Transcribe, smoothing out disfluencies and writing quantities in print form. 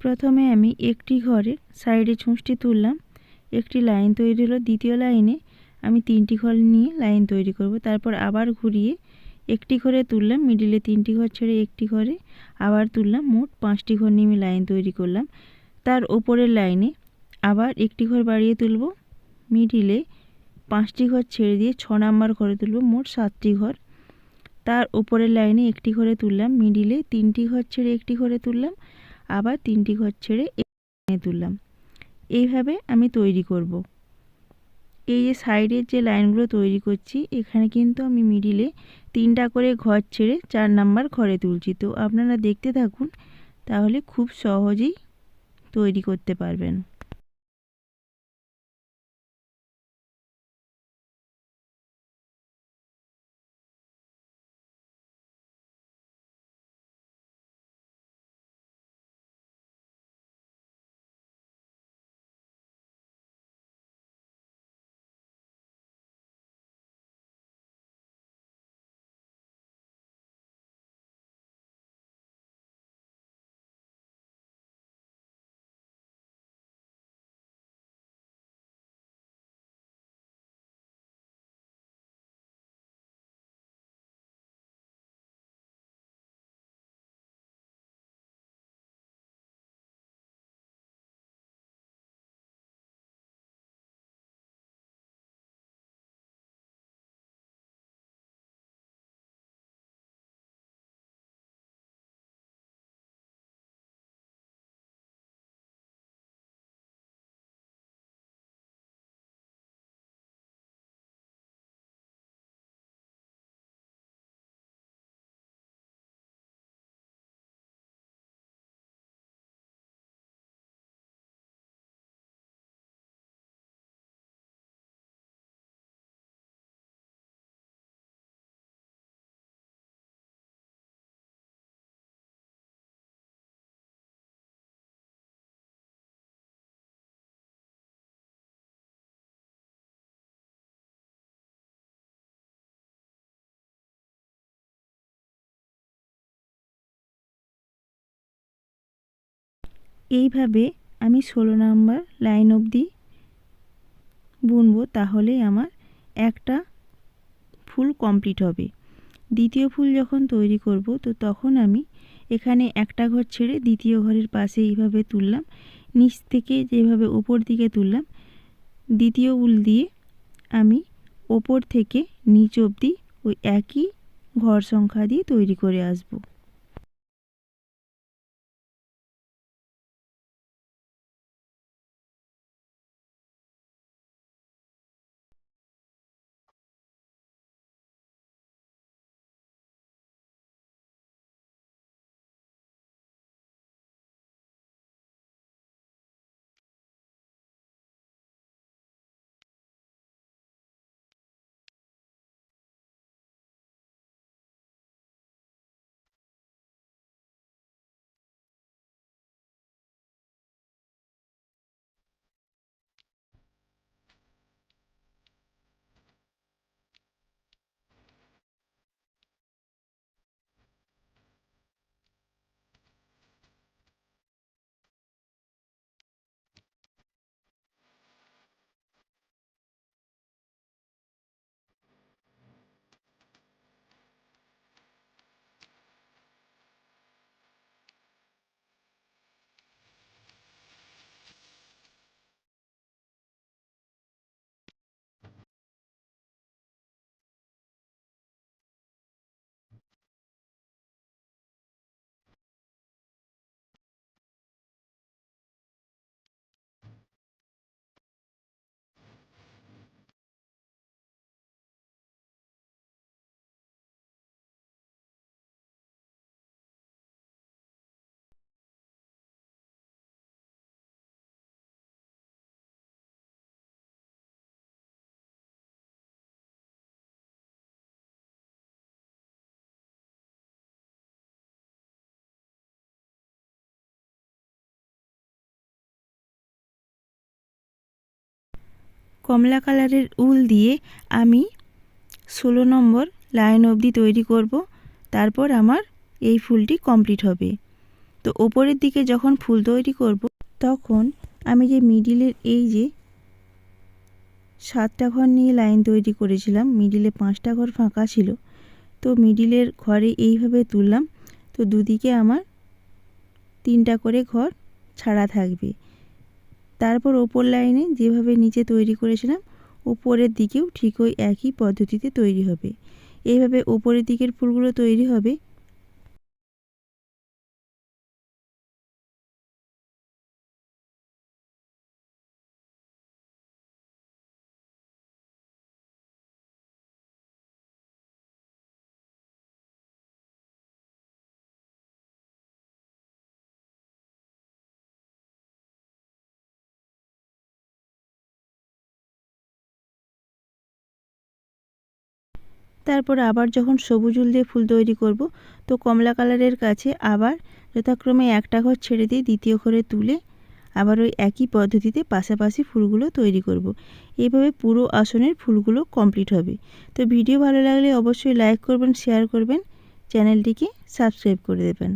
প্রথমে আমি একটি ঘরের সাইডে ছুঁচটি তুললাম, একটি লাইন তৈরি হলো। দ্বিতীয় লাইনে আমি 3টি ঘর নিয়ে লাইন তৈরি করব। তারপর আবার ঘুরিয়ে একটি ঘরে তুললাম, মিডিলে 3টি ঘর ছেড়ে একটি ঘরে আবার তুললাম, মোট 5টি ঘর নিয়ে আমি লাইন তৈরি করলাম। তার ওপরের লাইনে আবার একটি ঘর বাড়িয়ে তুলব, মিডিলে 5টি ঘর ছেড়ে দিয়ে 6 নাম্বার ঘরে তুলব, মোট 7টি ঘর। তার ওপরের লাইনে একটি ঘরে তুললাম, মিডিলে 3টি ঘর ছেড়ে একটি ঘরে তুললাম, আবার 3টি ঘর ছেড়ে তুললাম। এইভাবে আমি তৈরি করব। এই যে সাইডের যে লাইনগুলো তৈরি করছি, এখানে কিন্তু আমি মিডিলে 3টা করে ঘর ছেড়ে 4 নাম্বার ঘরে তুলছি। তো আপনারা দেখতে থাকুন, তাহলে খুব সহজেই তৈরি করতে পারবেন। এইভাবে আমি 16 নাম্বার লাইন অবধি বুনবো, তাহলেই আমার একটা ফুল কমপ্লিট হবে। দ্বিতীয় ফুল যখন তৈরি করব, তো তখন আমি এখানে একটা ঘর ছেড়ে দ্বিতীয় ঘরের পাশে এইভাবে তুললাম, নিচ থেকে যেভাবে ওপর দিকে তুললাম, দ্বিতীয় উল দিয়ে আমি ওপর থেকে নিচ অবধি ওই একই ঘর সংখ্যা দিয়ে তৈরি করে আসব। কমলা কালারের উল দিয়ে আমি 16 নম্বর লাইন অবধি তৈরি করব, তারপর আমার এই ফুলটি কমপ্লিট হবে। তো ওপরের দিকে যখন ফুল তৈরি করব তখন আমি যে মিডিলের এই যে 7টা ঘর নিয়ে লাইন তৈরি করেছিলাম, মিডিলে 5টা ঘর ফাঁকা ছিল, তো মিডিলের ঘরে এইভাবে তুললাম। তো দুদিকে আমার 3টা করে ঘর ছাড়া থাকবে। তারপর ওপর লাইনে যেভাবে নিচে তৈরি করেছিলাম উপরের দিকেও ঠিক ওই একই পদ্ধতিতে তৈরি হবে। এইভাবে ওপরের দিকের ফুলগুলো তৈরি হবে। তারপর আবার যখন সবুজ উল দিয়ে ফুল তৈরি করব, তো কমলা কালারের কাছে আবার যথাক্রমে একটা ঘর ছেড়ে দিয়ে দ্বিতীয় ঘরে তুলে আবার ওই একই পদ্ধতিতে পাশাপাশি ফুলগুলো তৈরি করব। এইভাবে পুরো আসনের ফুলগুলো কমপ্লিট হবে। তো ভিডিও ভালো লাগলে অবশ্যই লাইক করবেন, শেয়ার করবেন, চ্যানেলটিকে সাবস্ক্রাইব করে দেবেন।